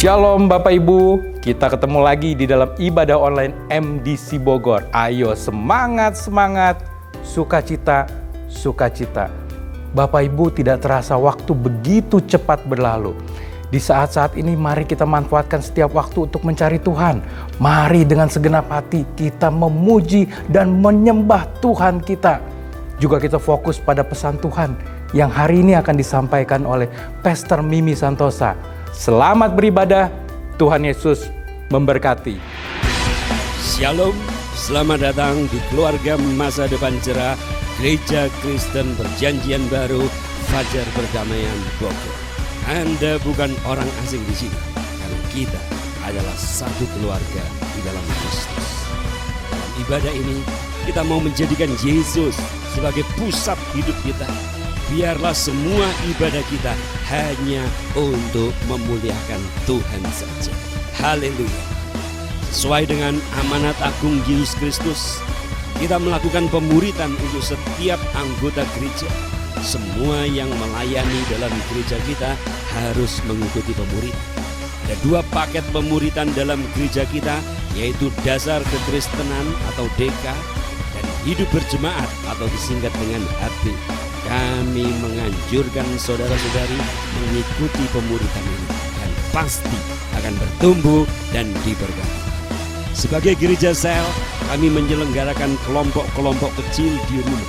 Shalom Bapak Ibu, kita ketemu lagi di dalam ibadah online MDC Bogor. Ayo semangat, sukacita. Bapak Ibu, tidak terasa waktu begitu cepat berlalu. Di saat-saat ini mari kita manfaatkan setiap waktu untuk mencari Tuhan. Mari dengan segenap hati kita memuji dan menyembah Tuhan kita. Juga kita fokus pada pesan Tuhan yang hari ini akan disampaikan oleh Pastor Mimi Santosa. Selamat beribadah, Tuhan Yesus memberkati. Shalom, selamat datang di keluarga masa depan cerah Gereja Kristen Perjanjian Baru Fajar Perdamaian Bogor. Anda bukan orang asing di sini, karena kita adalah satu keluarga di dalam Kristus. Dalam ibadah ini, kita mau menjadikan Yesus sebagai pusat hidup kita. Biarlah semua ibadah kita hanya untuk memuliakan Tuhan saja. Haleluya. Sesuai dengan amanat agung Yesus Kristus, kita melakukan pemuritan untuk setiap anggota gereja. Semua yang melayani dalam gereja kita harus mengikuti pemuritan. Ada 2 paket pemuritan dalam gereja kita, yaitu dasar kekristenan atau DK dan hidup berjemaat atau disingkat dengan HB. Kami menganjurkan saudara-saudari mengikuti pemuritan ini dan pasti akan bertumbuh dan diberkati. Sebagai gereja sel, kami menyelenggarakan kelompok-kelompok kecil di rumah.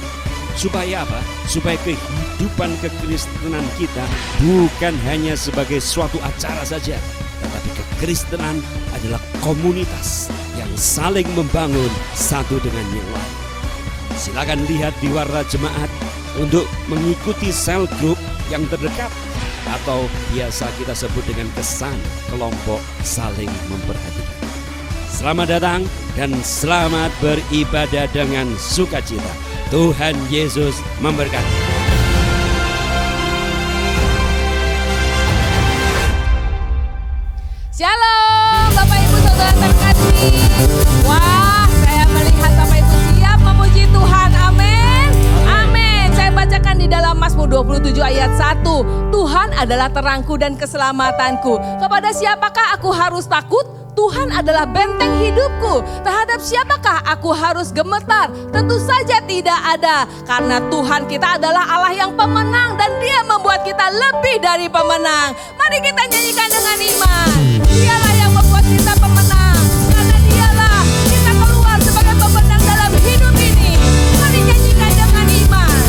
Supaya apa? Supaya kehidupan kekristenan kita bukan hanya sebagai suatu acara saja, tetapi kekristenan adalah komunitas yang saling membangun satu dengan yang lain. Silakan lihat di warna jemaat untuk mengikuti sel grup yang terdekat atau biasa kita sebut dengan kesan kelompok saling memperhatikan. Selamat datang dan selamat beribadah dengan sukacita. Tuhan Yesus memberkati. Shalom Bapak Ibu Saudara terkasih. Wah, saya melihat Bapak Ibu siap memuji Tuhan. Amin. Amin. Saya bacakan di dalam Mazmur 27 ayat 1. Tuhan adalah terangku dan keselamatanku. Kepada siapakah aku harus takut? Tuhan adalah benteng hidupku. Terhadap siapakah aku harus gemetar? Tentu saja tidak ada. Karena Tuhan kita adalah Allah yang pemenang dan Dia membuat kita lebih dari pemenang. Mari kita nyanyikan dengan iman. Dialah yang membuat kita pemenang. Karena Dialah kita keluar sebagai pemenang dalam hidup ini. Mari nyanyikan dengan iman.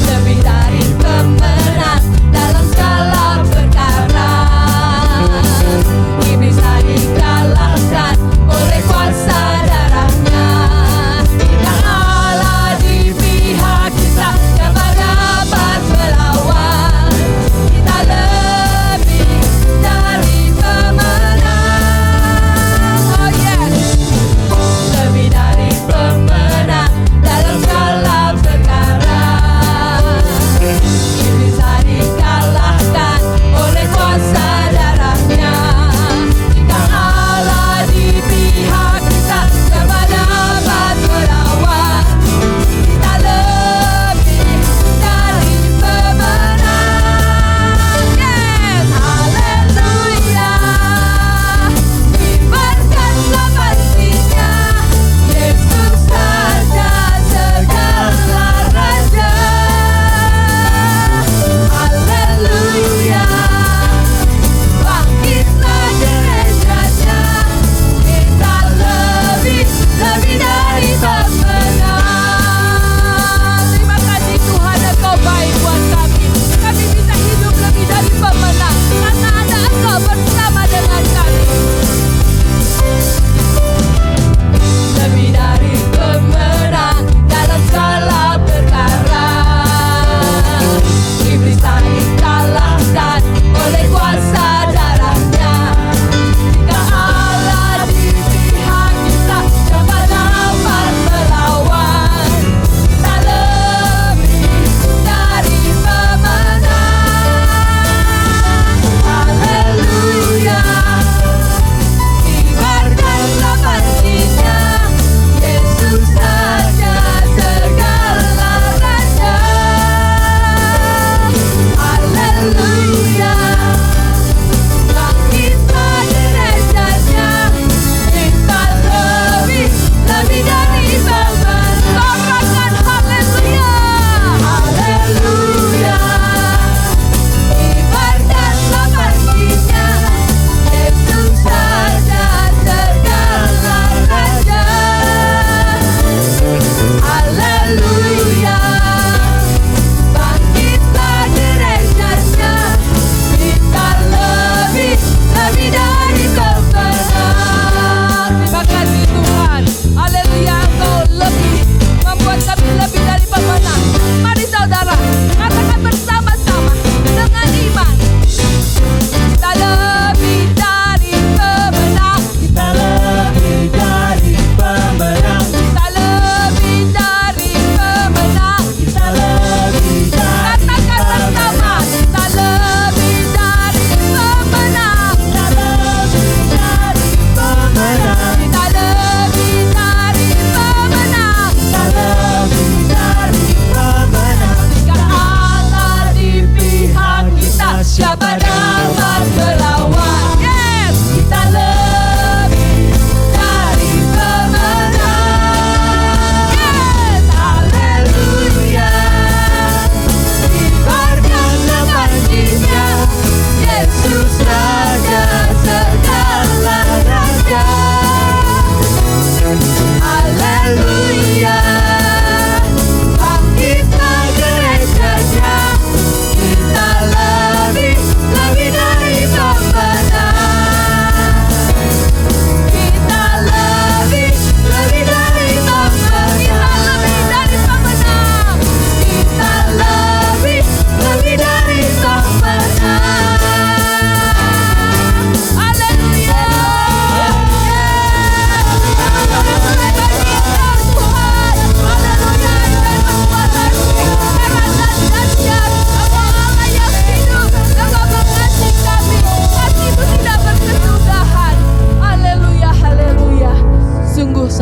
Lebih dari pemenang dalam segala perkara. Iblis dikalahkan oleh kuasa darahnya. Dan Allah di pihak kita, siapa dapat melawan?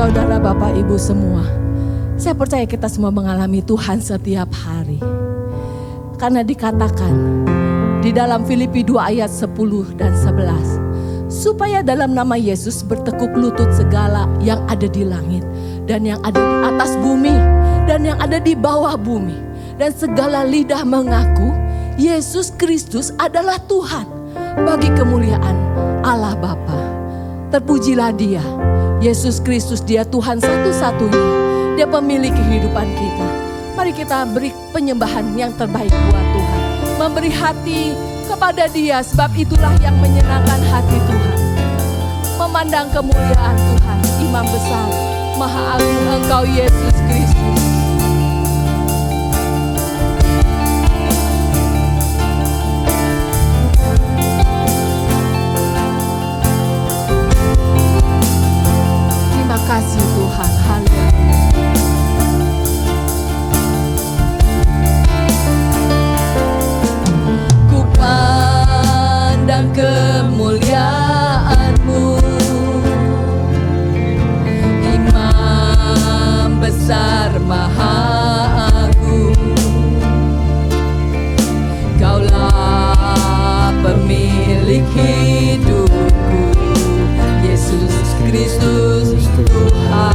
Saudara, Bapak, Ibu semua, saya percaya kita semua mengalami Tuhan setiap hari. Karena dikatakan di dalam Filipi 2 ayat 10 dan 11, supaya dalam nama Yesus bertekuk lutut segala yang ada di langit dan yang ada di atas bumi dan yang ada di bawah bumi, dan segala lidah mengaku Yesus Kristus adalah Tuhan, bagi kemuliaan Allah Bapa. Terpujilah Dia, Yesus Kristus, Dia Tuhan satu-satunya, Dia pemilik kehidupan kita. Mari kita beri penyembahan yang terbaik buat Tuhan, memberi hati kepada Dia, sebab itulah yang menyenangkan hati Tuhan. Memandang kemuliaan Tuhan, Imam besar, Maha Agung Engkau Yesus Kristus. Terima kasih Tuhan, haleluya. Ku pandang kemuliaan-Mu, Imam besar Maha Agung. Kaulah pemilik hidupku, Yesus Kristus Tuhan.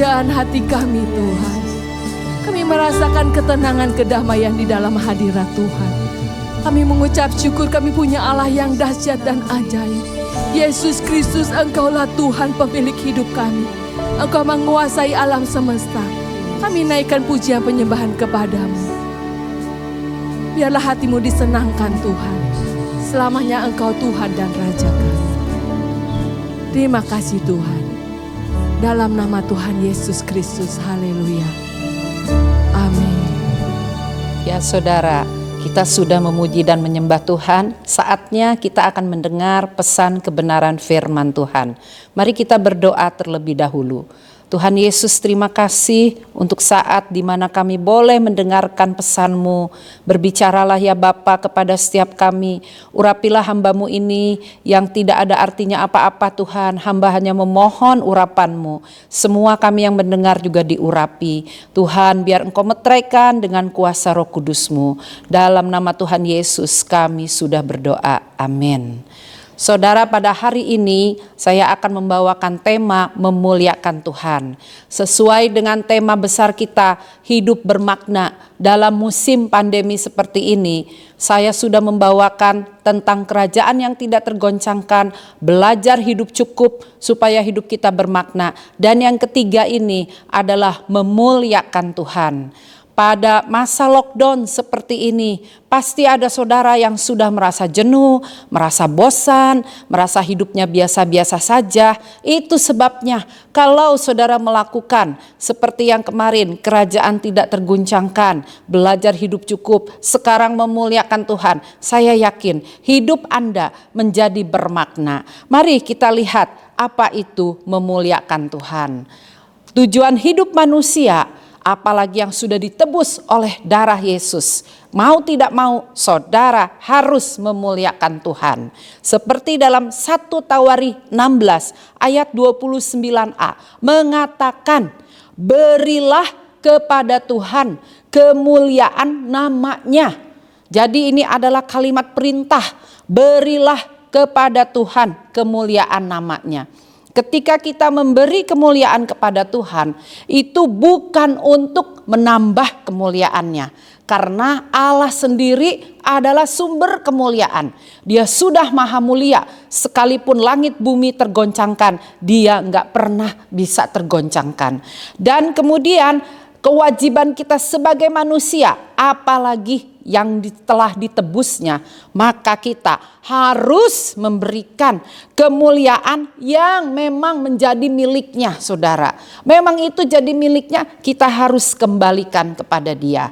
pujaan hati kami Tuhan. Kami merasakan ketenangan, kedamaian di dalam hadirat Tuhan. Kami mengucap syukur kami punya Allah yang dahsyat dan ajaib. Yesus Kristus, Engkaulah Tuhan pemilik hidup kami. Engkau menguasai alam semesta. Kami naikkan pujian penyembahan kepadamu. Biarlah hatimu disenangkan Tuhan. Selamanya Engkau Tuhan dan Raja kami. Terima kasih Tuhan. Dalam nama Tuhan Yesus Kristus, haleluya. Amin. Ya saudara, kita sudah memuji dan menyembah Tuhan. Saatnya kita akan mendengar pesan kebenaran firman Tuhan. Mari kita berdoa terlebih dahulu. Tuhan Yesus, terima kasih untuk saat di mana kami boleh mendengarkan pesan-Mu. Berbicaralah ya Bapa kepada setiap kami. Urapilah hamba-Mu ini yang tidak ada artinya apa-apa Tuhan. Hamba hanya memohon urapan-Mu. Semua kami yang mendengar juga diurapi. Tuhan, biar Engkau meteraikan dengan kuasa Roh Kudus-Mu. Dalam nama Tuhan Yesus kami sudah berdoa. Amin. Saudara, pada hari ini saya akan membawakan tema memuliakan Tuhan. Sesuai dengan tema besar kita, hidup bermakna. Dalam musim pandemi seperti ini, saya sudah membawakan tentang kerajaan yang tidak tergoncangkan, belajar hidup cukup supaya hidup kita bermakna. Dan yang ketiga ini adalah memuliakan Tuhan. Pada masa lockdown seperti ini, pasti ada saudara yang sudah merasa jenuh, merasa bosan, merasa hidupnya biasa-biasa saja. Itu sebabnya kalau saudara melakukan seperti yang kemarin, kerajaan tidak terguncangkan, belajar hidup cukup, sekarang memuliakan Tuhan, saya yakin hidup Anda menjadi bermakna. Mari kita lihat apa itu memuliakan Tuhan. Tujuan hidup manusia, apalagi yang sudah ditebus oleh darah Yesus, mau tidak mau saudara harus memuliakan Tuhan. Seperti dalam 1 Tawari 16 ayat 29a mengatakan, berilah kepada Tuhan kemuliaan namanya. Jadi ini adalah kalimat perintah, berilah kepada Tuhan kemuliaan namanya. Ketika kita memberi kemuliaan kepada Tuhan, itu bukan untuk menambah kemuliaannya. Karena Allah sendiri adalah sumber kemuliaan. Dia sudah maha mulia, sekalipun langit bumi tergoncangkan, dia enggak pernah bisa tergoncangkan. Dan kemudian kewajiban kita sebagai manusia, apalagi yang telah ditebusnya, maka kita harus memberikan kemuliaan yang memang menjadi miliknya saudara. Memang itu jadi miliknya, kita harus kembalikan kepada Dia.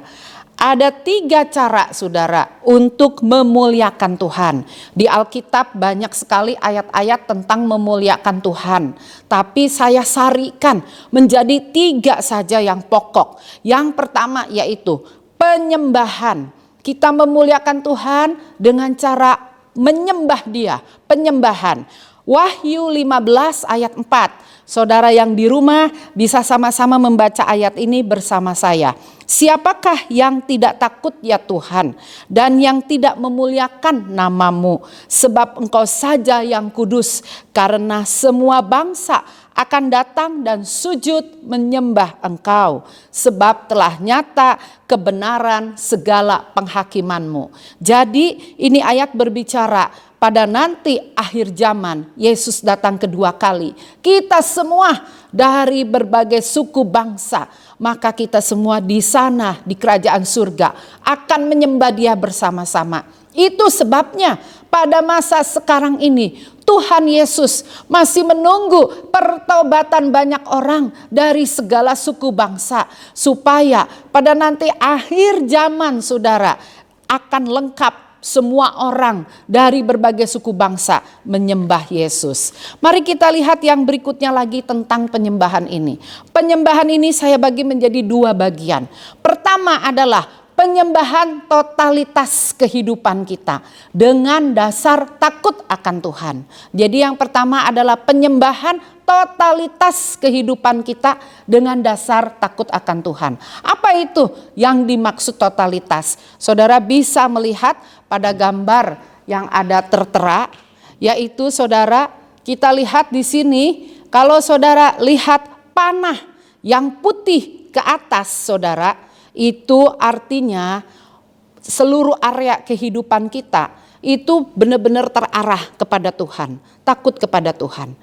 Ada 3 cara saudara untuk memuliakan Tuhan. Di Alkitab banyak sekali ayat-ayat tentang memuliakan Tuhan. Tapi saya sarikan menjadi 3 saja yang pokok. Yang pertama yaitu penyembahan. Kita memuliakan Tuhan dengan cara menyembah Dia, penyembahan. Wahyu 15 ayat 4. Saudara yang di rumah bisa sama-sama membaca ayat ini bersama saya. Siapakah yang tidak takut ya Tuhan, dan yang tidak memuliakan nama-Mu, sebab Engkau saja yang kudus, karena semua bangsa akan datang dan sujud menyembah Engkau, sebab telah nyata kebenaran segala penghakiman-Mu. Jadi ini ayat berbicara pada nanti akhir zaman Yesus datang kedua kali. Kita semua dari berbagai suku bangsa, maka kita semua di sana di kerajaan surga akan menyembah Dia bersama-sama. Itu sebabnya pada masa sekarang ini Tuhan Yesus masih menunggu pertobatan banyak orang dari segala suku bangsa, supaya pada nanti akhir zaman saudara akan lengkap semua orang dari berbagai suku bangsa menyembah Yesus. Mari kita lihat yang berikutnya lagi tentang penyembahan ini. Penyembahan ini saya bagi menjadi 2 bagian. Pertama adalah penyembahan totalitas kehidupan kita dengan dasar takut akan Tuhan. Jadi yang pertama adalah penyembahan totalitas kehidupan kita dengan dasar takut akan Tuhan. Apa itu yang dimaksud totalitas? Saudara bisa melihat pada gambar yang ada tertera, yaitu saudara kita lihat di sini, kalau saudara lihat panah Yang putih ke atas, saudara, itu artinya seluruh area kehidupan kita itu benar-benar terarah kepada Tuhan, takut kepada Tuhan.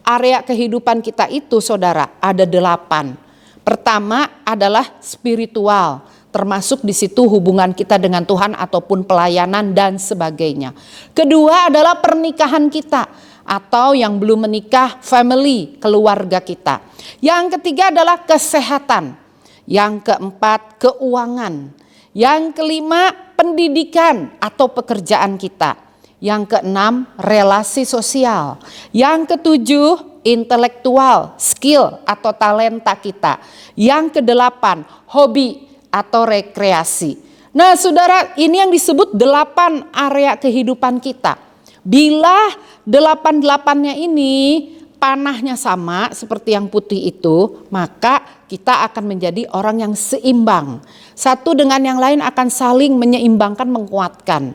Area kehidupan kita itu, saudara, ada 8. Pertama adalah spiritual, termasuk di situ hubungan kita dengan Tuhan ataupun pelayanan dan sebagainya. Kedua adalah pernikahan kita, atau yang belum menikah, family, keluarga kita. Yang ketiga adalah kesehatan. Yang keempat, keuangan. Yang kelima, pendidikan atau pekerjaan kita. Yang keenam, relasi sosial. Yang ketujuh, intelektual, skill atau talenta kita. Yang kedelapan, hobi atau rekreasi. Nah, saudara, ini yang disebut 8 area kehidupan kita. Bila 8-8-nya ini panahnya sama seperti yang putih itu, maka kita akan menjadi orang yang seimbang. Satu dengan yang lain akan saling menyeimbangkan, menguatkan.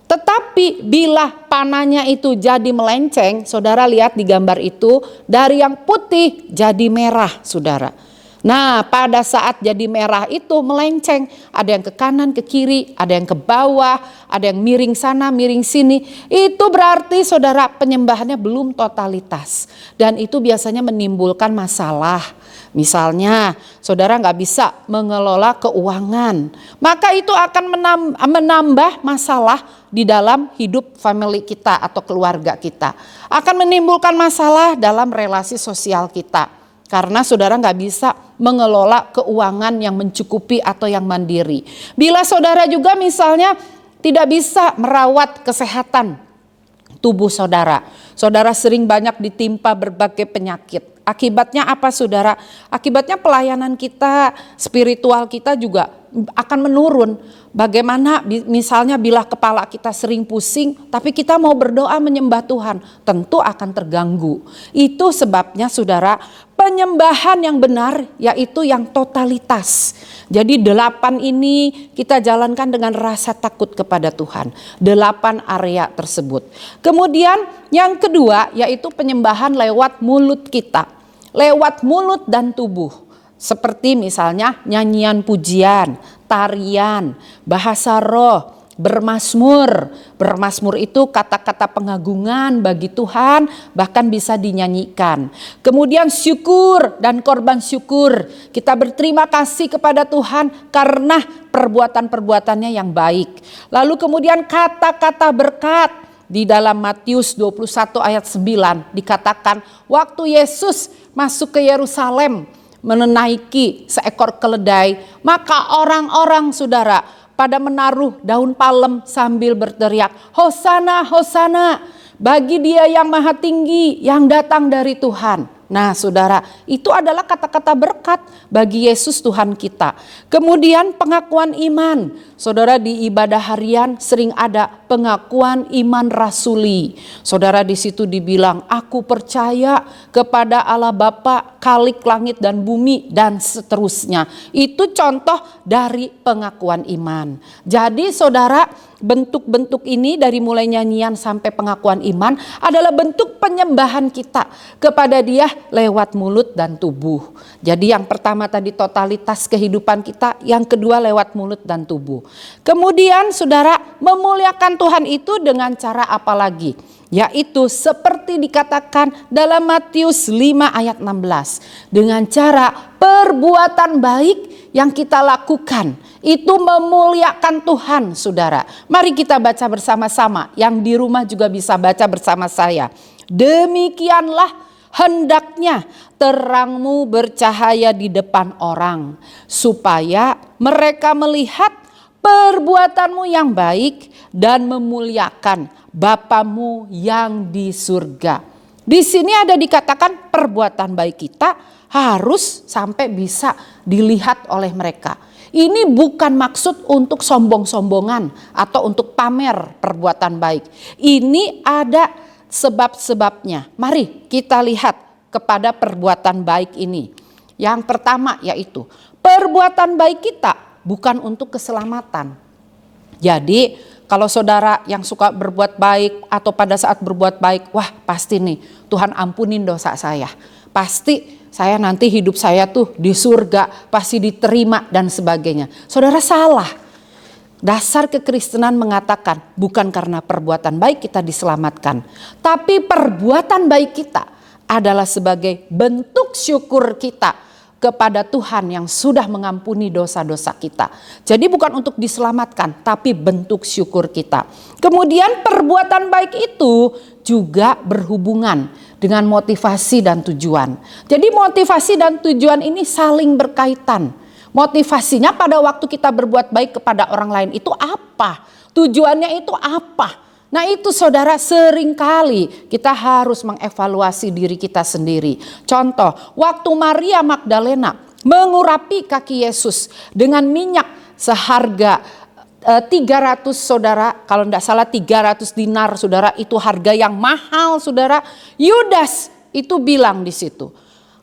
Tetapi bila panahnya itu jadi melenceng, saudara lihat di gambar itu, dari yang putih jadi merah, saudara. Nah, pada saat jadi merah itu melenceng, ada yang ke kanan, ke kiri, ada yang ke bawah, ada yang miring sana, miring sini. Itu berarti, saudara, penyembahannya belum totalitas. Dan itu biasanya menimbulkan masalah. Misalnya, saudara nggak bisa mengelola keuangan, maka itu akan menambah masalah di dalam hidup family kita atau keluarga kita. Akan menimbulkan masalah dalam relasi sosial kita. Karena saudara nggak bisa mengelola keuangan yang mencukupi atau yang mandiri. Bila saudara juga misalnya tidak bisa merawat kesehatan tubuh saudara. Saudara sering banyak ditimpa berbagai penyakit. Akibatnya apa, saudara? Akibatnya pelayanan kita, spiritual kita juga akan menurun. Bagaimana misalnya bila kepala kita sering pusing, tapi kita mau berdoa menyembah Tuhan, tentu akan terganggu. Itu sebabnya, saudara, penyembahan yang benar yaitu yang totalitas. Jadi 8 ini kita jalankan dengan rasa takut kepada Tuhan. 8 area tersebut. Kemudian yang kedua yaitu penyembahan lewat mulut kita. Lewat mulut dan tubuh. Seperti misalnya nyanyian pujian, tarian, bahasa roh, bermazmur. Bermazmur itu kata-kata pengagungan bagi Tuhan, bahkan bisa dinyanyikan. Kemudian syukur dan korban syukur. Kita berterima kasih kepada Tuhan karena perbuatan-perbuatannya yang baik. Lalu kemudian kata-kata berkat. Di dalam Matius 21 ayat 9 dikatakan waktu Yesus masuk ke Yerusalem menaiki seekor keledai, maka orang-orang, saudara, pada menaruh daun palem sambil berteriak, Hosana, Hosana, bagi Dia yang maha tinggi yang datang dari Tuhan. Nah, saudara, itu adalah kata-kata berkat bagi Yesus Tuhan kita. Kemudian pengakuan iman. Saudara, di ibadah harian sering ada pengakuan iman rasuli. Saudara, di situ dibilang, aku percaya kepada Allah Bapa, Khalik langit dan bumi, dan seterusnya. Itu contoh dari pengakuan iman. Jadi, saudara, bentuk-bentuk ini dari mulai nyanyian sampai pengakuan iman adalah bentuk penyembahan kita kepada Dia lewat mulut dan tubuh. Jadi yang pertama tadi totalitas kehidupan kita, yang kedua lewat mulut dan tubuh. Kemudian, saudara, memuliakan Tuhan itu dengan cara apa lagi? Yaitu seperti dikatakan dalam Matius 5 ayat 16. Dengan cara perbuatan baik yang kita lakukan. Itu memuliakan Tuhan, saudara. Mari kita baca bersama-sama. Yang di rumah juga bisa baca bersama saya. Demikianlah hendaknya terangmu bercahaya di depan orang. Supaya mereka melihat perbuatanmu yang baik dan memuliakan Bapamu yang di surga. Di sini ada dikatakan perbuatan baik kita harus sampai bisa dilihat oleh mereka. Ini bukan maksud untuk sombong-sombongan atau untuk pamer perbuatan baik. Ini ada sebab-sebabnya. Mari kita lihat kepada perbuatan baik ini. Yang pertama yaitu perbuatan baik kita bukan untuk keselamatan. Jadi kalau saudara yang suka berbuat baik atau pada saat berbuat baik, wah pasti nih Tuhan ampunin dosa saya. Pasti saya nanti hidup saya tuh di surga, pasti diterima dan sebagainya. Saudara, salah. Dasar kekristenan mengatakan bukan karena perbuatan baik kita diselamatkan, tapi perbuatan baik kita adalah sebagai bentuk syukur kita kepada Tuhan yang sudah mengampuni dosa-dosa kita. Jadi bukan untuk diselamatkan, tapi bentuk syukur kita. Kemudian perbuatan baik itu juga berhubungan dengan motivasi dan tujuan. Jadi motivasi dan tujuan ini saling berkaitan. Motivasinya pada waktu kita berbuat baik kepada orang lain itu apa? Tujuannya itu apa? Nah itu saudara, seringkali kita harus mengevaluasi diri kita sendiri. Contoh, waktu Maria Magdalena mengurapi kaki Yesus dengan minyak seharga 300 saudara, kalau tidak salah 300 dinar saudara, itu harga yang mahal saudara. Yudas itu bilang di situ,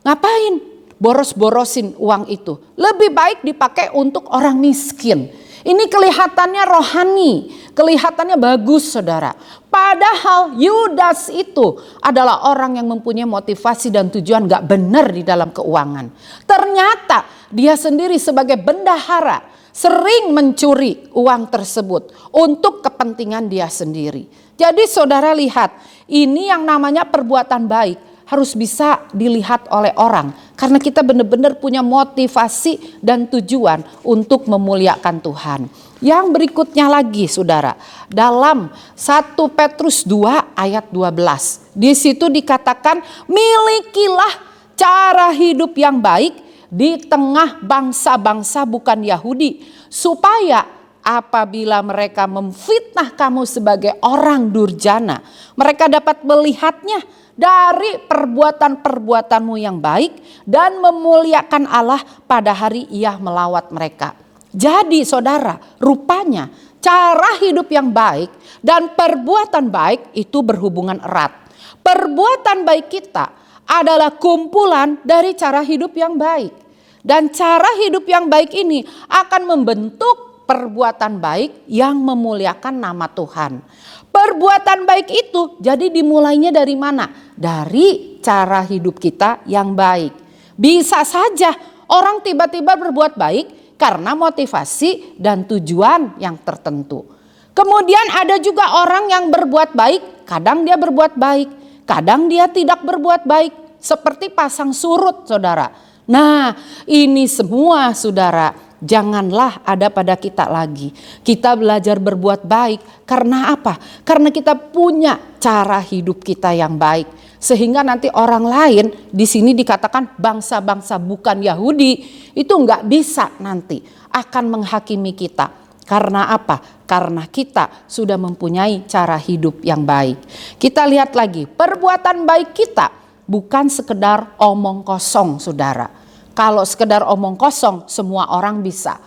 ngapain boros-borosin uang itu? Lebih baik dipakai untuk orang miskin. Ini kelihatannya rohani, kelihatannya bagus saudara. Padahal Yudas itu adalah orang yang mempunyai motivasi dan tujuan gak benar di dalam keuangan. Ternyata dia sendiri sebagai bendahara sering mencuri uang tersebut untuk kepentingan dia sendiri. Jadi saudara lihat, ini yang namanya perbuatan baik harus bisa dilihat oleh orang. Karena kita benar-benar punya motivasi dan tujuan untuk memuliakan Tuhan. Yang berikutnya lagi saudara, dalam 1 Petrus 2 ayat 12. Di situ dikatakan, milikilah cara hidup yang baik di tengah bangsa-bangsa bukan Yahudi, supaya apabila mereka memfitnah kamu sebagai orang durjana, mereka dapat melihatnya dari perbuatan-perbuatanmu yang baik dan memuliakan Allah pada hari Ia melawat mereka. Jadi saudara, rupanya cara hidup yang baik dan perbuatan baik itu berhubungan erat. Perbuatan baik kita adalah kumpulan dari cara hidup yang baik. Dan cara hidup yang baik ini akan membentuk perbuatan baik yang memuliakan nama Tuhan. Perbuatan baik itu jadi dimulainya dari mana? Dari cara hidup kita yang baik. Bisa saja orang tiba-tiba berbuat baik karena motivasi dan tujuan yang tertentu. Kemudian ada juga orang yang berbuat baik, kadang dia berbuat baik, kadang dia tidak berbuat baik. Seperti pasang surut saudara. Nah ini semua saudara, janganlah ada pada kita lagi. Kita belajar berbuat baik karena apa? Karena kita punya cara hidup kita yang baik. Sehingga nanti orang lain di sini dikatakan bangsa-bangsa bukan Yahudi itu nggak bisa nanti akan menghakimi kita. Karena apa? Karena kita sudah mempunyai cara hidup yang baik. Kita lihat lagi, perbuatan baik kita bukan sekedar omong kosong saudara. Kalau sekedar omong kosong semua orang bisa.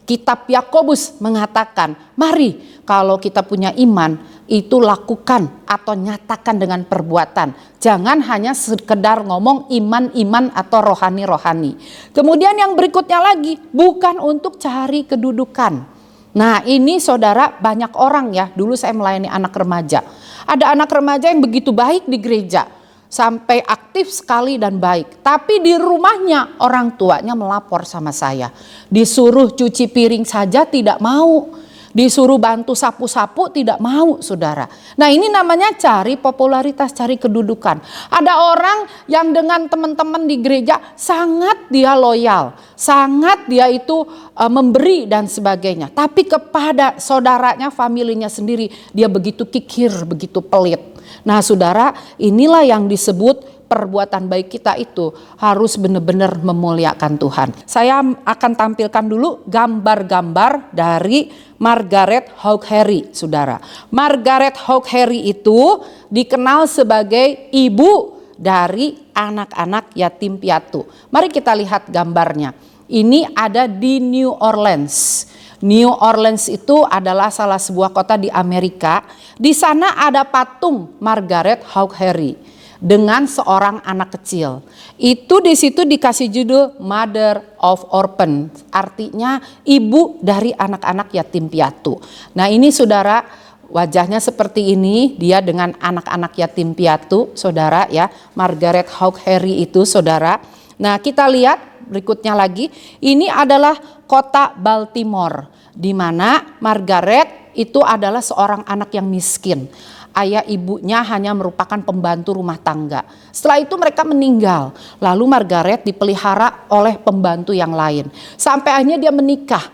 Kitab Yakobus mengatakan, mari kalau kita punya iman itu lakukan atau nyatakan dengan perbuatan. Jangan hanya sekedar ngomong iman-iman atau rohani-rohani. Kemudian yang berikutnya lagi, bukan untuk cari kedudukan. Nah ini saudara, banyak orang ya, dulu saya melayani anak remaja. Ada anak remaja yang begitu baik di gereja, sampai aktif sekali dan baik. Tapi di rumahnya orang tuanya melapor sama saya. Disuruh cuci piring saja tidak mau. Disuruh bantu sapu-sapu tidak mau saudara. Nah ini namanya cari popularitas, cari kedudukan. Ada orang yang dengan teman-teman di gereja sangat dia loyal. Sangat dia itu memberi dan sebagainya. Tapi kepada saudaranya, familinya sendiri dia begitu kikir, begitu pelit. Nah saudara, inilah yang disebut perbuatan baik kita itu harus benar-benar memuliakan Tuhan. Saya akan tampilkan dulu gambar-gambar dari Margaret Hugh Harry, saudara. Margaret Hugh Harry itu dikenal sebagai ibu dari anak-anak yatim piatu. Mari kita lihat gambarnya. Ini ada di New Orleans. New Orleans itu adalah salah sebuah kota di Amerika. Di sana ada patung Margaret Hugh Harry dengan seorang anak kecil. Itu di situ dikasih judul Mother of Orphan, artinya ibu dari anak-anak yatim piatu. Nah ini saudara, wajahnya seperti ini, dia dengan anak-anak yatim piatu, saudara ya, Margaret Hugh Harry itu saudara. Nah, kita lihat berikutnya lagi, ini adalah kota Baltimore, di mana Margaret itu adalah seorang anak yang miskin. Ayah ibunya hanya merupakan pembantu rumah tangga. Setelah itu mereka meninggal. Lalu Margaret dipelihara oleh pembantu yang lain. Sampai akhirnya dia menikah.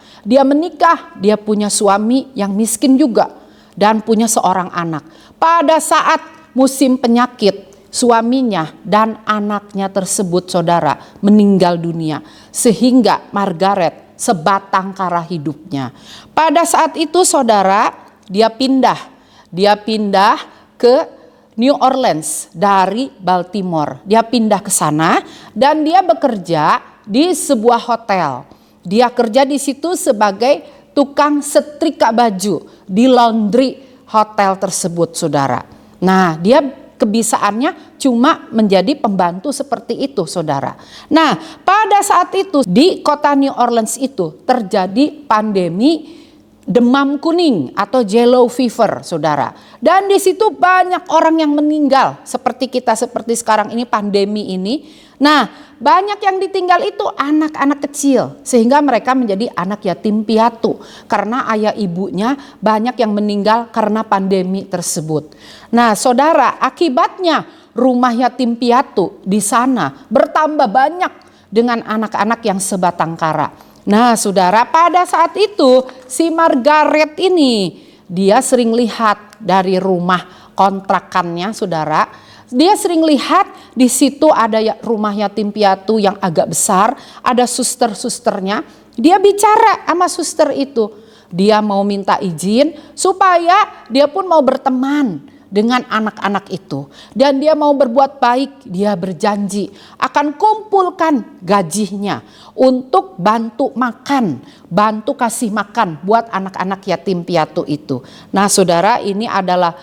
Dia punya suami yang miskin juga. Dan punya seorang anak. Pada saat musim penyakit, suaminya dan anaknya tersebut, saudara, meninggal dunia. Sehingga Margaret sebatang kara hidupnya. Pada saat itu, saudara, dia pindah ke New Orleans dari Baltimore. Dia pindah ke sana dan dia bekerja di sebuah hotel. Dia kerja di situ sebagai tukang setrika baju di laundry hotel tersebut, saudara. Nah, dia kebiasaannya cuma menjadi pembantu seperti itu, saudara. Nah, pada saat itu di kota New Orleans itu terjadi pandemi demam kuning atau yellow fever, saudara. Dan di situ banyak orang yang meninggal seperti sekarang ini pandemi ini. Nah, banyak yang ditinggal itu anak-anak kecil sehingga mereka menjadi anak yatim piatu karena ayah ibunya banyak yang meninggal karena pandemi tersebut. Nah, saudara, akibatnya rumah yatim piatu di sana bertambah banyak dengan anak-anak yang sebatang kara. Nah, saudara, pada saat itu si Margaret ini dia sering lihat dari rumah kontrakannya, saudara. Dia sering lihat di situ ada rumah yatim piatu yang agak besar, ada suster-susternya. Dia bicara sama suster itu. Dia mau minta izin supaya dia pun mau berteman dengan anak-anak itu. Dan dia mau berbuat baik, dia berjanji akan kumpulkan gajinya untuk bantu makan, bantu kasih makan buat anak-anak yatim piatu itu. Nah, saudara, ini adalah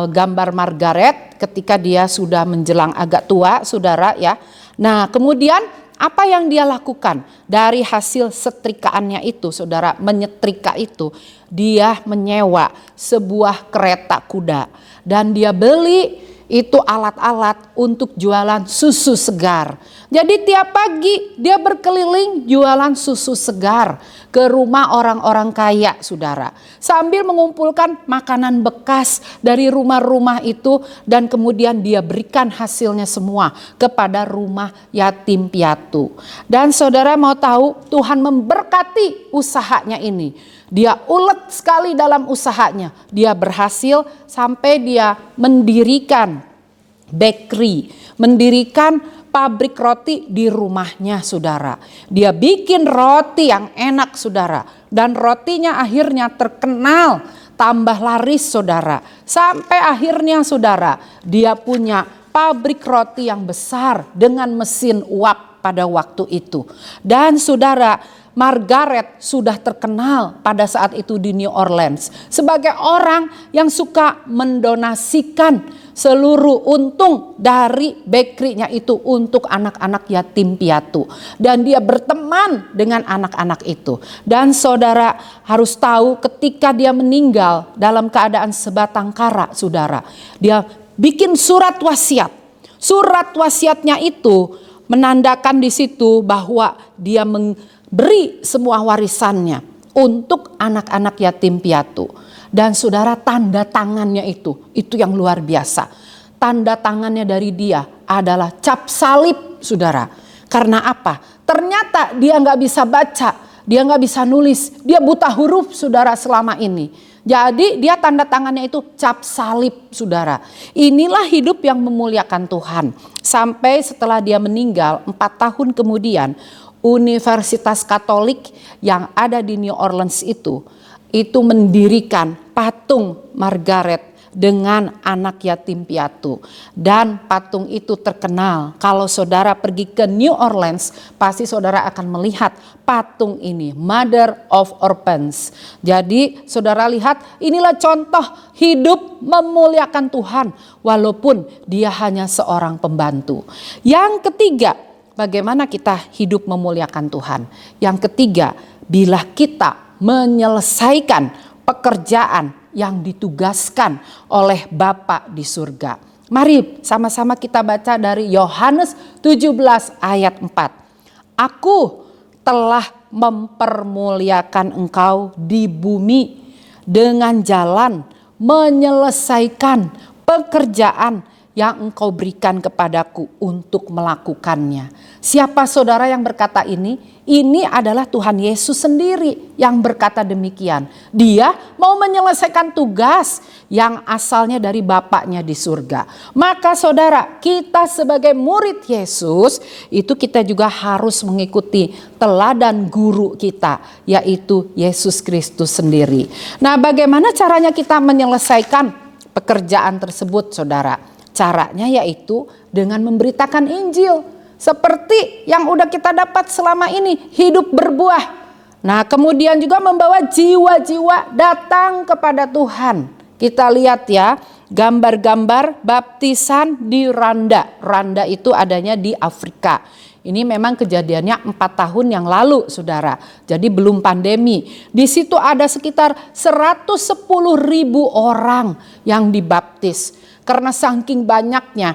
gambar Margaret ketika dia sudah menjelang agak tua, saudara ya. Nah, kemudian apa yang dia lakukan dari hasil setrikaannya itu, saudara, menyetrika itu, dia menyewa sebuah kereta kuda dan dia beli itu alat-alat untuk jualan susu segar. Jadi tiap pagi dia berkeliling jualan susu segar ke rumah orang-orang kaya, saudara. Sambil mengumpulkan makanan bekas dari rumah-rumah itu dan kemudian dia berikan hasilnya semua kepada rumah yatim piatu. Dan saudara mau tahu, Tuhan memberkati usahanya ini. Dia ulet sekali dalam usahanya. Dia berhasil sampai dia mendirikan bakery, mendirikan pabrik roti di rumahnya, saudara. Dia bikin roti yang enak, saudara. Dan rotinya akhirnya terkenal, tambah laris, saudara. Sampai akhirnya, saudara, dia punya pabrik roti yang besar dengan mesin uap pada waktu itu. Dan saudara, Margaret sudah terkenal pada saat itu di New Orleans sebagai orang yang suka mendonasikan seluruh untung dari bakery-nya itu untuk anak-anak yatim piatu. Dan dia berteman dengan anak-anak itu. Dan saudara harus tahu ketika dia meninggal dalam keadaan sebatang kara, saudara, dia bikin surat wasiat. Surat wasiatnya itu menandakan di situ bahwa dia beri semua warisannya untuk anak-anak yatim piatu. Dan saudara, tanda tangannya itu yang luar biasa. Tanda tangannya dari dia adalah cap salib, saudara. Karena apa? Ternyata dia nggak bisa baca, dia nggak bisa nulis, dia buta huruf, saudara, selama ini. Jadi dia tanda tangannya itu cap salib, saudara. Inilah hidup yang memuliakan Tuhan. Sampai setelah dia meninggal 4 tahun kemudian, Universitas Katolik yang ada di New Orleans itu mendirikan patung Margaret dengan anak yatim piatu. Dan patung itu terkenal. Kalau saudara pergi ke New Orleans, pasti saudara akan melihat patung ini, Mother of Orphans. Jadi saudara lihat, inilah contoh hidup memuliakan Tuhan walaupun dia hanya seorang pembantu. Yang ketiga, bagaimana kita hidup memuliakan Tuhan. Yang ketiga, bila kita menyelesaikan pekerjaan yang ditugaskan oleh Bapa di surga. Mari sama-sama kita baca dari Yohanes 17 ayat 4. Aku telah mempermuliakan engkau di bumi dengan jalan menyelesaikan pekerjaan yang engkau berikan kepadaku untuk melakukannya. Siapa saudara yang berkata ini? Ini adalah Tuhan Yesus sendiri yang berkata demikian. Dia mau menyelesaikan tugas yang asalnya dari Bapaknya di surga. Maka saudara, kita sebagai murid Yesus itu kita juga harus mengikuti teladan guru kita, yaitu Yesus Kristus sendiri. Nah, bagaimana caranya kita menyelesaikan pekerjaan tersebut, saudara? Caranya yaitu dengan memberitakan Injil. Seperti yang udah kita dapat selama ini, hidup berbuah. Nah, kemudian juga membawa jiwa-jiwa datang kepada Tuhan. Kita lihat ya, gambar-gambar baptisan di Rwanda. Rwanda itu adanya di Afrika. Ini memang kejadiannya 4 tahun yang lalu, saudara. Jadi belum pandemi. Di situ ada sekitar 110.000 orang yang dibaptis. Karena saking banyaknya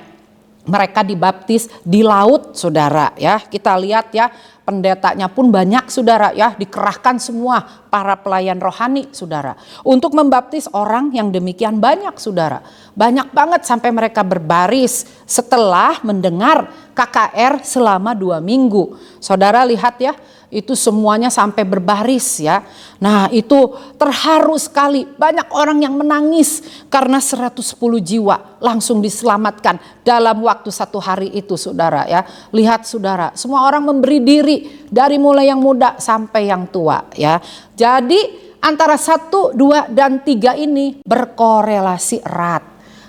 mereka dibaptis di laut, saudara ya. Kita lihat ya, pendetanya pun banyak, saudara ya, dikerahkan semua para pelayan rohani, saudara, untuk membaptis orang yang demikian banyak, saudara. Banyak banget sampai mereka berbaris setelah mendengar KKR selama 2 minggu. Saudara lihat ya, itu semuanya sampai berbaris ya. Nah, itu terharu sekali. Banyak orang yang menangis karena 110 jiwa langsung diselamatkan dalam waktu 1 hari itu, saudara ya. Lihat saudara, semua orang memberi diri dari mulai yang muda sampai yang tua ya. Jadi antara 1, 2, dan 3 ini berkorelasi erat.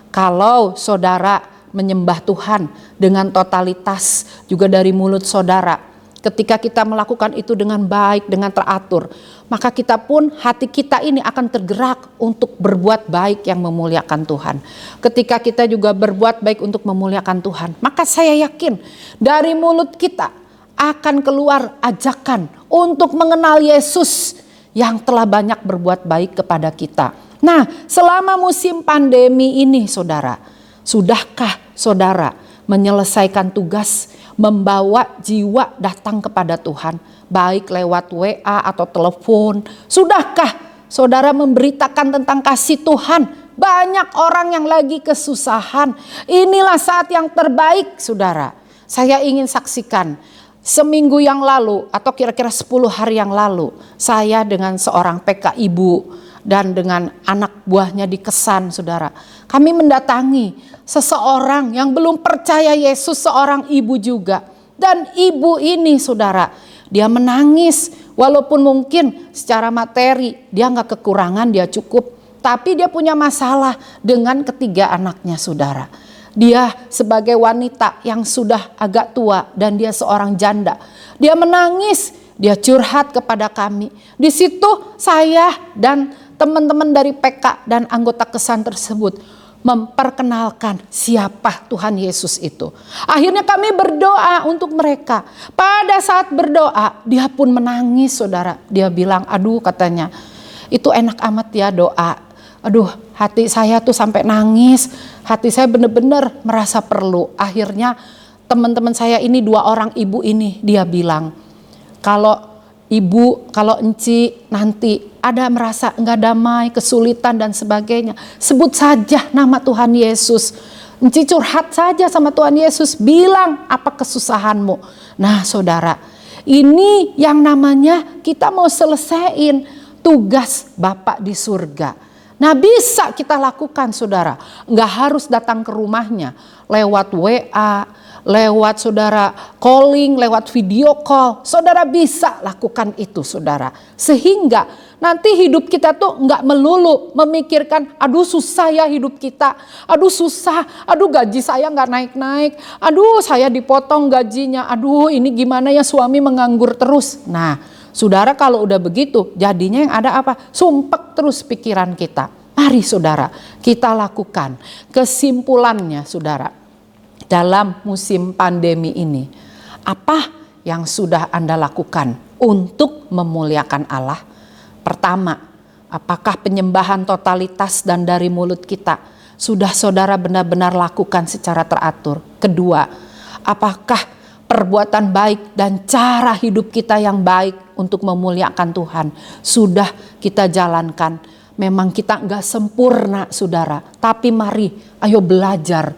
Kalau saudara menyembah Tuhan dengan totalitas juga dari mulut saudara, ketika kita melakukan itu dengan baik, dengan teratur, maka kita pun, hati kita ini akan tergerak untuk berbuat baik yang memuliakan Tuhan. Ketika kita juga berbuat baik untuk memuliakan Tuhan, maka saya yakin dari mulut kita akan keluar ajakan untuk mengenal Yesus yang telah banyak berbuat baik kepada kita. Nah, selama musim pandemi ini, saudara, sudahkah saudara menyelesaikan tugas membawa jiwa datang kepada Tuhan, baik lewat WA atau telepon? Sudahkah saudara memberitakan tentang kasih Tuhan? Banyak orang yang lagi kesusahan. Inilah saat yang terbaik, saudara. Saya ingin saksikan, seminggu yang lalu atau kira-kira 10 hari yang lalu, saya dengan seorang PK ibu dan dengan anak buahnya di Kesan, saudara. Kami mendatangi seseorang yang belum percaya Yesus, seorang ibu juga. Dan ibu ini, saudara, dia menangis. Walaupun mungkin secara materi dia gak kekurangan, dia cukup. Tapi dia punya masalah dengan ketiga anaknya, saudara. Dia sebagai wanita yang sudah agak tua dan dia seorang janda. Dia menangis, dia curhat kepada kami. Di situ saya dan teman-teman dari PK dan anggota Kesan tersebut memperkenalkan siapa Tuhan Yesus itu. Akhirnya kami berdoa untuk mereka. Pada saat berdoa, dia pun menangis, saudara. Dia bilang, aduh, katanya, itu enak amat ya doa. Aduh, hati saya tuh sampai nangis. Hati saya benar-benar merasa perlu. Akhirnya teman-teman saya ini, 2 orang ibu ini, dia bilang, kalau ibu, kalau enci nanti ada merasa enggak damai, kesulitan dan sebagainya, sebut saja nama Tuhan Yesus. Enci curhat saja sama Tuhan Yesus, bilang apa kesusahanmu. Nah, saudara, ini yang namanya kita mau selesaiin tugas Bapak di surga. Nah, bisa kita lakukan, saudara. Enggak harus datang ke rumahnya, lewat WA, lewat saudara calling, lewat video call. Saudara bisa lakukan itu, saudara. Sehingga nanti hidup kita tuh enggak melulu memikirkan, aduh susah ya hidup kita. Aduh susah, aduh gaji saya enggak naik-naik. Aduh saya dipotong gajinya. Aduh ini gimana ya, suami menganggur terus. Nah, saudara, kalau udah begitu, jadinya yang ada apa? Sumpek terus pikiran kita. Mari saudara, kita lakukan. Kesimpulannya, saudara, dalam musim pandemi ini, apa yang sudah Anda lakukan untuk memuliakan Allah? Pertama, apakah penyembahan totalitas dan dari mulut kita sudah saudara benar-benar lakukan secara teratur? Kedua, apakah perbuatan baik dan cara hidup kita yang baik untuk memuliakan Tuhan sudah kita jalankan? Memang kita enggak sempurna saudara, tapi mari ayo belajar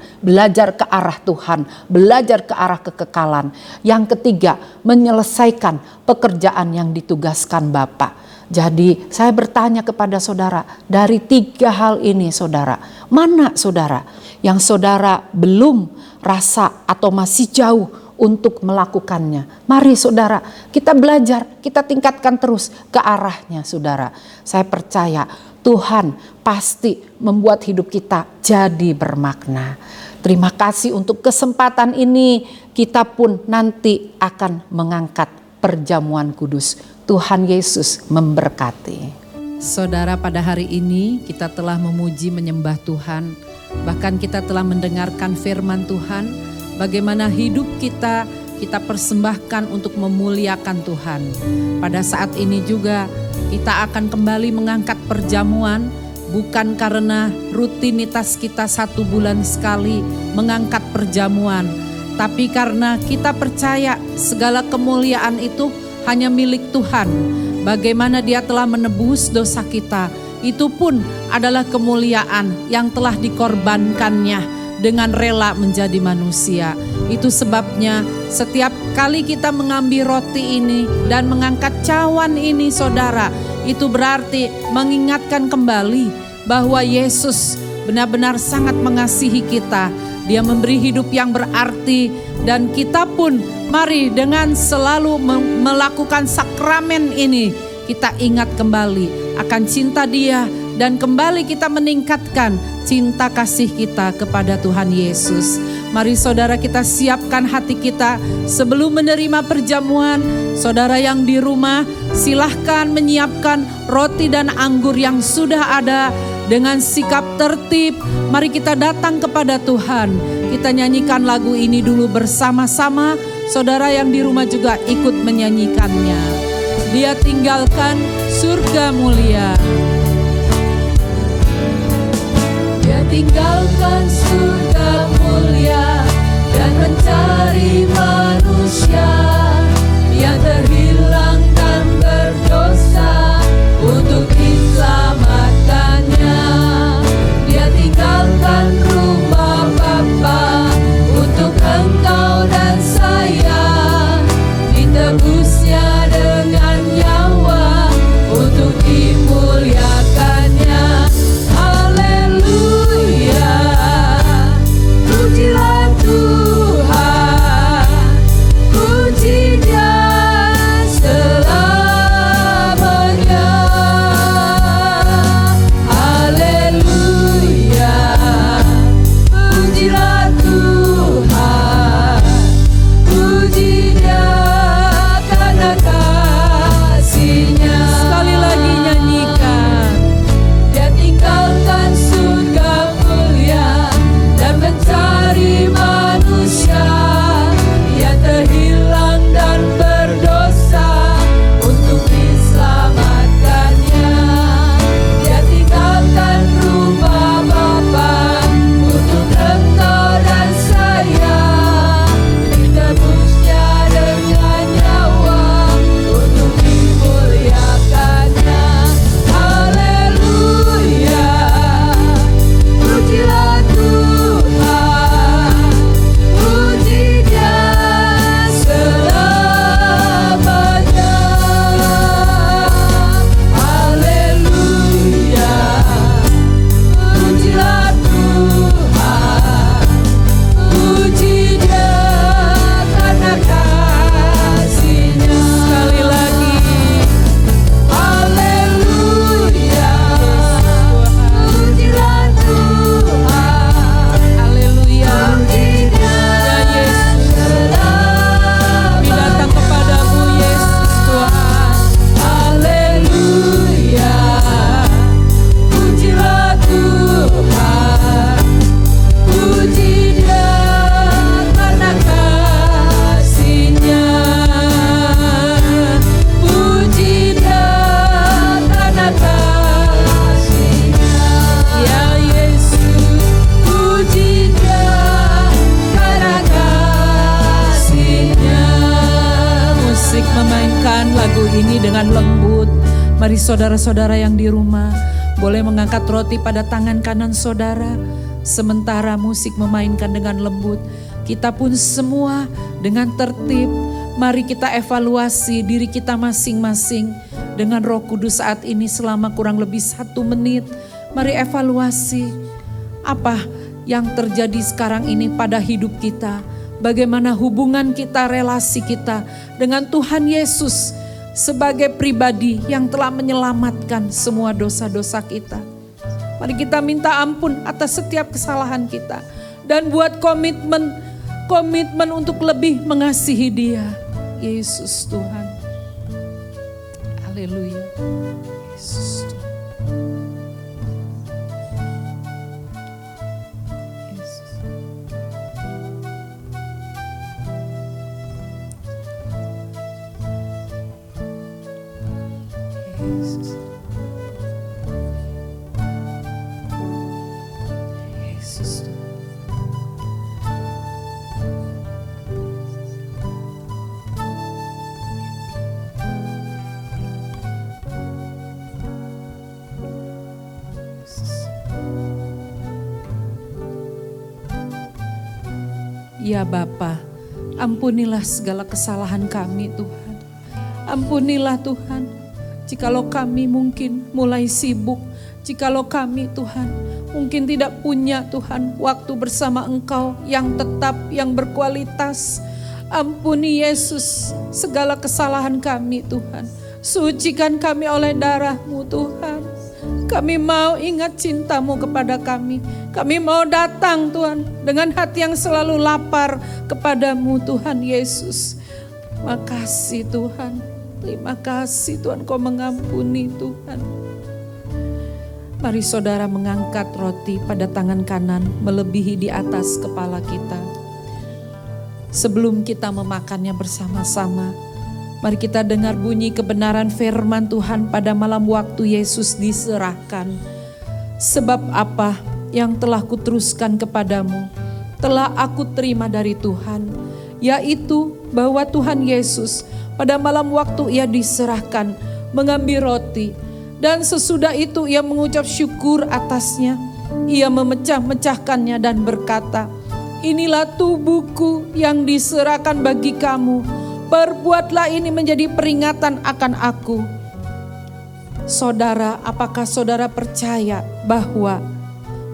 ke arah Tuhan, belajar ke arah kekekalan. Yang ketiga, menyelesaikan pekerjaan yang ditugaskan Bapa. Jadi saya bertanya kepada saudara, dari 3 hal ini saudara, mana saudara yang saudara belum rasa atau masih jauh untuk melakukannya? Mari saudara, kita belajar, kita tingkatkan terus ke arahnya saudara. Saya percaya Tuhan pasti membuat hidup kita jadi bermakna. Terima kasih untuk kesempatan ini. Kita pun nanti akan mengangkat perjamuan kudus. Tuhan Yesus memberkati. Saudara, pada hari ini kita telah memuji menyembah Tuhan. Bahkan kita telah mendengarkan firman Tuhan. Bagaimana hidup kita persembahkan untuk memuliakan Tuhan. Pada saat ini juga kita akan kembali mengangkat perjamuan, bukan karena rutinitas kita 1 bulan sekali mengangkat perjamuan, tapi karena kita percaya segala kemuliaan itu hanya milik Tuhan. Bagaimana Dia telah menebus dosa kita, itu pun adalah kemuliaan yang telah dikorbankannya dengan rela menjadi manusia. Itu sebabnya setiap kali kita mengambil roti ini dan mengangkat cawan ini saudara, itu berarti mengingatkan kembali bahwa Yesus benar-benar sangat mengasihi kita. Dia memberi hidup yang berarti, dan kita pun mari dengan selalu melakukan sakramen ini, kita ingat kembali akan cinta Dia, dan kembali kita meningkatkan cinta kasih kita kepada Tuhan Yesus. Mari saudara, kita siapkan hati kita sebelum menerima perjamuan. Saudara yang di rumah, silahkan menyiapkan roti dan anggur yang sudah ada dengan sikap tertib. Mari kita datang kepada Tuhan. Kita nyanyikan lagu ini dulu bersama-sama. Saudara yang di rumah juga ikut menyanyikannya. Dia tinggalkan surga mulia. Dia tinggalkan surga mulia dan mencari manusia yang terhilang dan berdosa untuk diselamatkannya. Dia tinggalkan rumah Bapa untuk engkau dan saya, ditebusnya dengan nyawa untuk dimuliakannya. Pujilah Tuhan, puji Dia selalu. lembut. Mari saudara-saudara yang di rumah boleh mengangkat roti pada tangan kanan saudara. Sementara musik memainkan dengan lembut, kita pun semua dengan tertib, mari kita evaluasi diri kita masing-masing dengan Roh Kudus saat ini selama kurang lebih 1 menit. Mari evaluasi apa yang terjadi sekarang ini pada hidup kita. Bagaimana hubungan kita, relasi kita dengan Tuhan Yesus sebagai pribadi yang telah menyelamatkan semua dosa-dosa kita. Mari kita minta ampun atas setiap kesalahan kita dan buat komitmen untuk lebih mengasihi Dia. Yesus Tuhan. Haleluya. Yesus Tuhan. Yesus. Yesus. Ya Bapa, ampunilah segala kesalahan kami Tuhan. Ampunilah Tuhan, jikalau kami mungkin mulai sibuk, jikalau kami Tuhan mungkin tidak punya Tuhan waktu bersama Engkau yang tetap, yang berkualitas. Ampuni Yesus segala kesalahan kami Tuhan. Sucikan kami oleh darah-Mu Tuhan. Kami mau ingat cinta-Mu kepada kami. Kami mau datang Tuhan dengan hati yang selalu lapar kepada-Mu Tuhan Yesus. Makasih Tuhan. Terima kasih Tuhan, Kau mengampuni Tuhan. Mari saudara mengangkat roti pada tangan kanan melebihi di atas kepala kita. Sebelum kita memakannya bersama-sama, mari kita dengar bunyi kebenaran firman Tuhan pada malam waktu Yesus diserahkan. Sebab apa yang telah kuteruskan kepadamu, telah aku terima dari Tuhan, yaitu bahwa Tuhan Yesus pada malam waktu Ia diserahkan mengambil roti, dan sesudah itu Ia mengucap syukur atasnya. Ia memecah-mecahkannya dan berkata, inilah tubuhku yang diserahkan bagi kamu. Perbuatlah ini menjadi peringatan akan aku. Saudara, apakah saudara percaya bahwa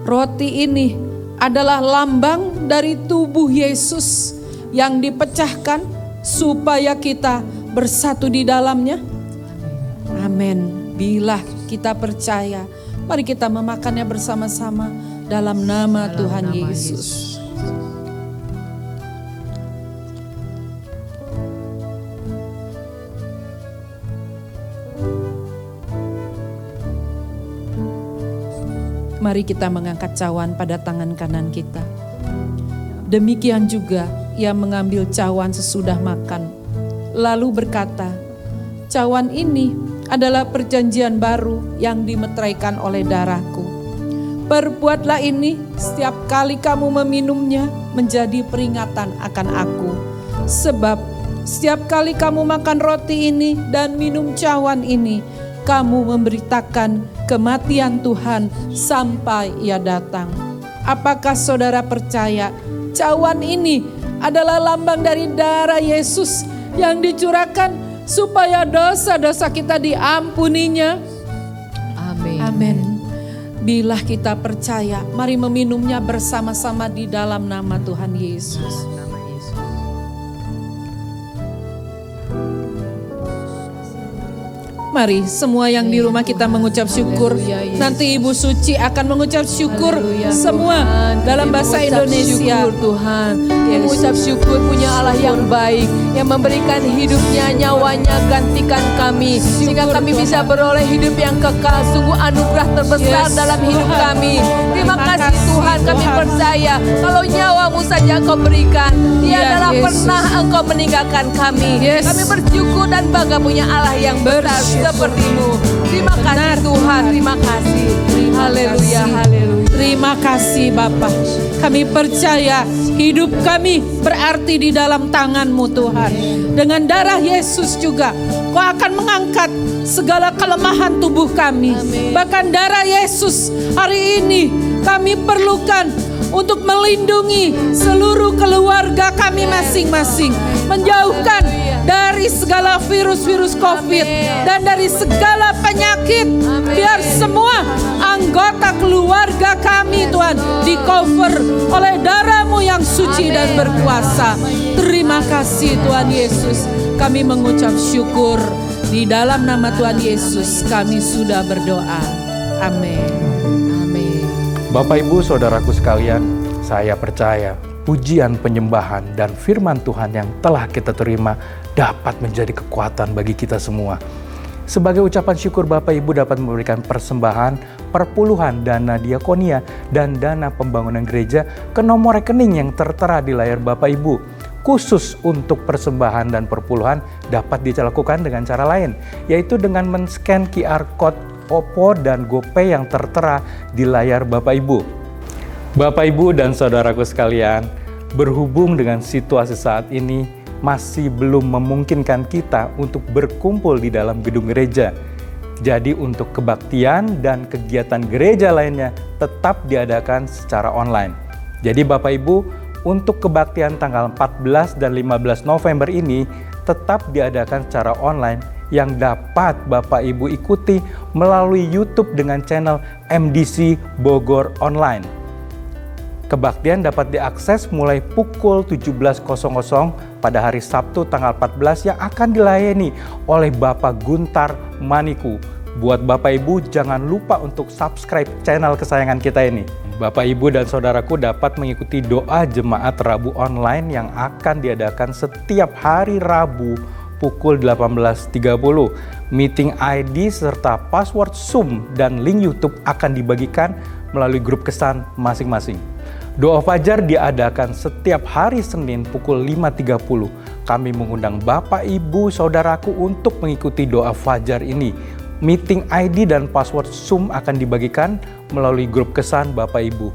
roti ini adalah lambang dari tubuh Yesus yang dipecahkan supaya kita bersatu di dalamnya? Amin. Bila kita percaya, mari kita memakannya bersama-sama dalam nama Tuhan Yesus. Mari kita mengangkat cawan pada tangan kanan kita. Demikian juga Ia mengambil cawan sesudah makan, lalu berkata, cawan ini adalah perjanjian baru yang dimeteraikan oleh darahku. Perbuatlah ini setiap kali kamu meminumnya menjadi peringatan akan aku. Sebab setiap kali kamu makan roti ini dan minum cawan ini, kamu memberitakan kematian Tuhan sampai Ia datang. Apakah saudara percaya cawan ini adalah lambang dari darah Yesus yang dicurahkan supaya dosa-dosa kita diampuninya? Amin. Amin. Bila kita percaya, mari meminumnya bersama-sama di dalam nama Tuhan Yesus. Mari semua yang di rumah kita mengucap syukur. Nanti Ibu Suci akan mengucap syukur semua dalam bahasa Indonesia. Syukur Tuhan, yang mengucap syukur punya Allah yang baik, yang memberikan hidupnya, nyawanya gantikan kami, sehingga kami bisa beroleh hidup yang kekal. Sungguh anugerah terbesar dalam hidup kami. Terima kasih Tuhan, kami percaya kalau nyawamu saja Engkau berikan, Dia adalah pernah Engkau meninggalkan kami. Kami bersyukur dan bangga punya Allah yang besar seperti-Mu. Terima kasih Tuhan, terima kasih. Haleluya, haleluya. Terima kasih Bapa. Kami percaya hidup kami berarti di dalam tangan-Mu Tuhan. Dengan darah Yesus juga Kau akan mengangkat segala kelemahan tubuh kami. Bahkan darah Yesus hari ini kami perlukan untuk melindungi seluruh keluarga kami masing-masing, menjauhkan dari segala virus-virus COVID dan dari segala penyakit. Biar semua anggota keluarga kami, Tuhan, di cover oleh darah-Mu yang suci dan berkuasa. Terima kasih Tuhan Yesus. Kami mengucap syukur. Di dalam nama Tuhan Yesus kami sudah berdoa. Amin. Bapak Ibu Saudaraku sekalian, saya percaya pujian, penyembahan, dan firman Tuhan yang telah kita terima dapat menjadi kekuatan bagi kita semua. Sebagai ucapan syukur, Bapak Ibu dapat memberikan persembahan, perpuluhan, dana diakonia, dan dana pembangunan gereja ke nomor rekening yang tertera di layar Bapak Ibu. Khusus untuk persembahan dan perpuluhan dapat dilakukan dengan cara lain, yaitu dengan men-scan QR Code OPPO dan GoPay yang tertera di layar Bapak Ibu. Bapak Ibu dan saudaraku sekalian, berhubung dengan situasi saat ini masih belum memungkinkan kita untuk berkumpul di dalam gedung gereja. Jadi untuk kebaktian dan kegiatan gereja lainnya tetap diadakan secara online. Jadi Bapak Ibu, untuk kebaktian tanggal 14 dan 15 November ini tetap diadakan secara online yang dapat Bapak Ibu ikuti melalui YouTube dengan channel MDC Bogor Online. Kebaktian dapat diakses mulai pukul 17.00 pada hari Sabtu tanggal 14 yang akan dilayani oleh Bapak Guntar Maniku. Buat Bapak Ibu jangan lupa untuk subscribe channel kesayangan kita ini. Bapak Ibu dan saudaraku dapat mengikuti doa jemaat Rabu online yang akan diadakan setiap hari Rabu pukul 18.30. Meeting ID serta password Zoom dan link YouTube akan dibagikan melalui grup kesan masing-masing. Doa Fajar diadakan setiap hari Senin pukul 5.30. Kami mengundang Bapak, Ibu, Saudaraku untuk mengikuti doa Fajar ini. Meeting ID dan password Zoom akan dibagikan melalui grup kesan Bapak Ibu.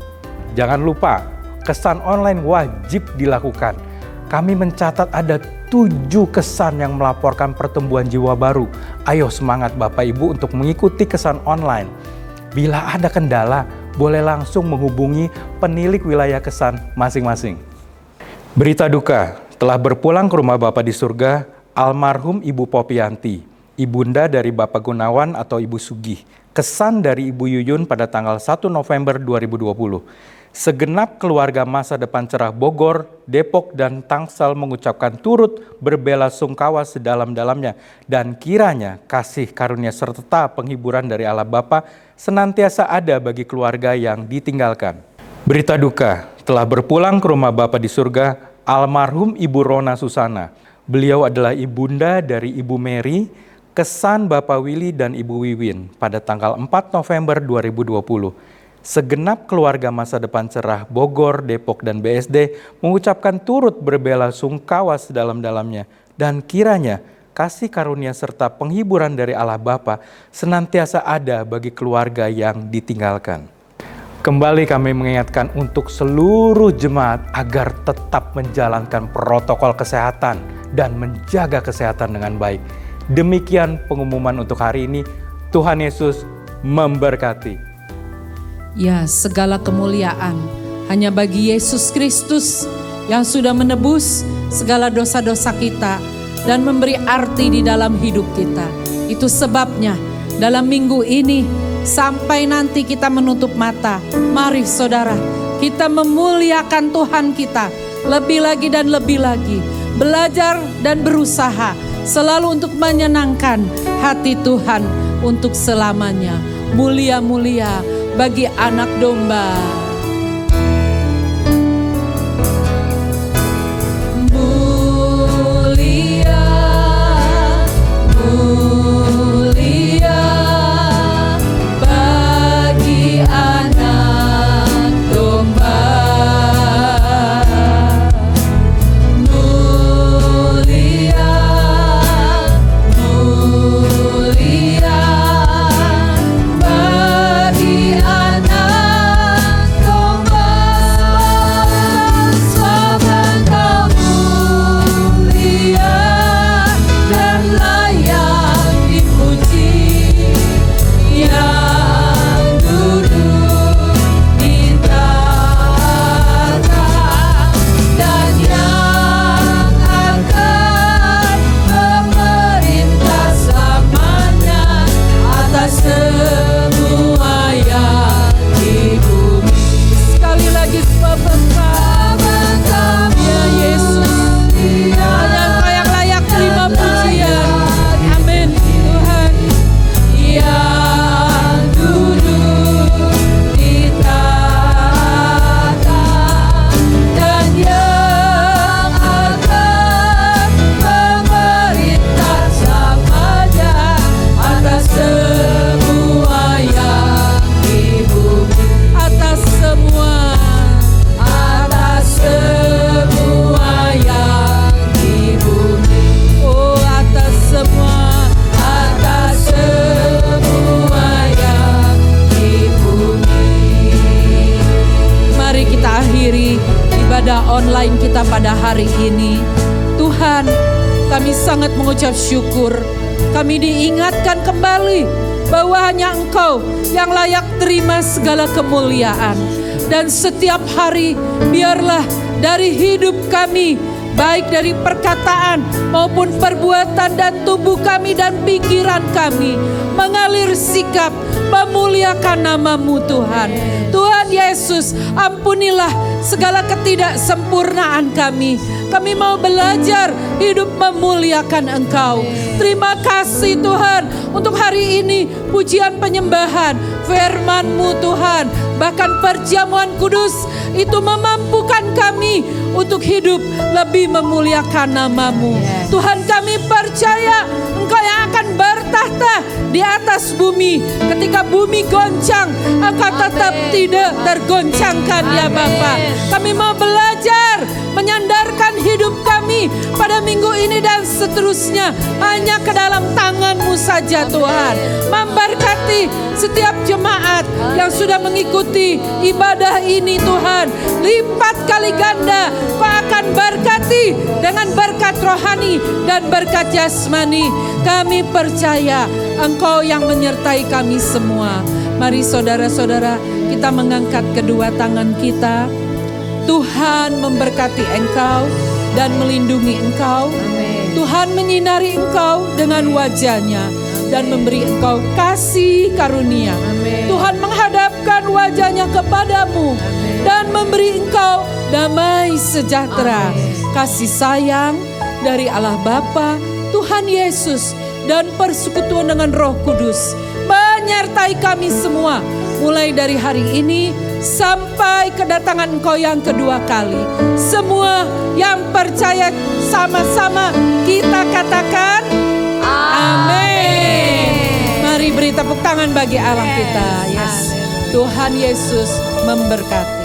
Jangan lupa, kesan online wajib dilakukan. Kami mencatat ada 7 kesan yang melaporkan pertumbuhan jiwa baru. Ayo semangat Bapak Ibu untuk mengikuti kesan online. Bila ada kendala, boleh langsung menghubungi penilik wilayah kesan masing-masing. Berita duka, telah berpulang ke rumah Bapa di surga, almarhum Ibu Popianti, ibunda dari Bapak Gunawan atau Ibu Sugih. Kesan dari Ibu Yuyun pada tanggal 1 November 2020. Segenap keluarga Masa Depan Cerah Bogor, Depok, dan Tangsel mengucapkan turut berbelasungkawa sedalam-dalamnya dan kiranya kasih karunia serta penghiburan dari Allah Bapa senantiasa ada bagi keluarga yang ditinggalkan. Berita duka, telah berpulang ke rumah Bapa di surga, almarhum Ibu Rona Susana. Beliau adalah ibunda dari Ibu Mary, kesan Bapak Willy dan Ibu Wiwin pada tanggal 4 November 2020. Segenap keluarga Masa Depan Cerah Bogor, Depok, dan BSD mengucapkan turut berbelasungkawa sedalam-dalamnya dan kiranya kasih karunia serta penghiburan dari Allah Bapa senantiasa ada bagi keluarga yang ditinggalkan. Kembali kami mengingatkan untuk seluruh jemaat agar tetap menjalankan protokol kesehatan dan menjaga kesehatan dengan baik. Demikian pengumuman untuk hari ini. Tuhan Yesus memberkati. Ya, segala kemuliaan hanya bagi Yesus Kristus yang sudah menebus segala dosa-dosa kita dan memberi arti di dalam hidup kita. Itu sebabnya dalam minggu ini sampai nanti kita menutup mata, mari saudara, kita memuliakan Tuhan kita lebih lagi dan lebih lagi. Belajar dan berusaha selalu untuk menyenangkan hati Tuhan untuk selamanya. Mulia-mulia bagi anak domba. Mulia, mulia bagi anak domba. Mulia, mulia bagi anak online kita pada hari ini. Tuhan, kami sangat mengucap syukur. Kami diingatkan kembali bahwa hanya Engkau yang layak terima segala kemuliaan. Dan setiap hari biarlah dari hidup kami, baik dari perkataan maupun perbuatan dan tubuh kami dan pikiran kami, mengalir sikap memuliakan nama-Mu Tuhan. Tuhan Yesus, ampunilah segala ketidaksempurnaan kami. Kami mau belajar hidup memuliakan Engkau. Terima kasih Tuhan untuk hari ini, pujian penyembahan, firman-Mu Tuhan. Bahkan perjamuan kudus itu memampukan kami untuk hidup lebih memuliakan nama-Mu. Tuhan, kami percaya Engkau yang akan bertahta di atas bumi. Ketika bumi goncang, Engkau tetap tidak tergoncangkan ya Bapa. Kami mau belajar menyandarkan hidup kami pada minggu ini dan seterusnya hanya ke dalam tangan-Mu saja Tuhan. Memberkati setiap jemaat yang sudah mengikuti ibadah ini Tuhan. Lipat kali ganda Kau akan berkati dengan berkat rohani dan berkat jasmani. Kami percaya Engkau yang menyertai kami semua. Mari saudara-saudara, kita mengangkat kedua tangan kita. Tuhan memberkati engkau dan melindungi engkau. Amin. Tuhan menyinari engkau dengan wajah-Nya dan memberi engkau kasih karunia. Amin. Tuhan menghadapkan wajah-Nya kepadamu dan memberi engkau damai sejahtera. Amin. Kasih sayang dari Allah Bapa, Tuhan Yesus, dan persekutuan dengan Roh Kudus menyertai kami semua mulai dari hari ini sampai kedatangan Engkau yang kedua kali. Semua yang percaya sama-sama kita katakan amin. Mari beri tepuk tangan bagi Allah kita. Yes. Tuhan Yesus memberkati.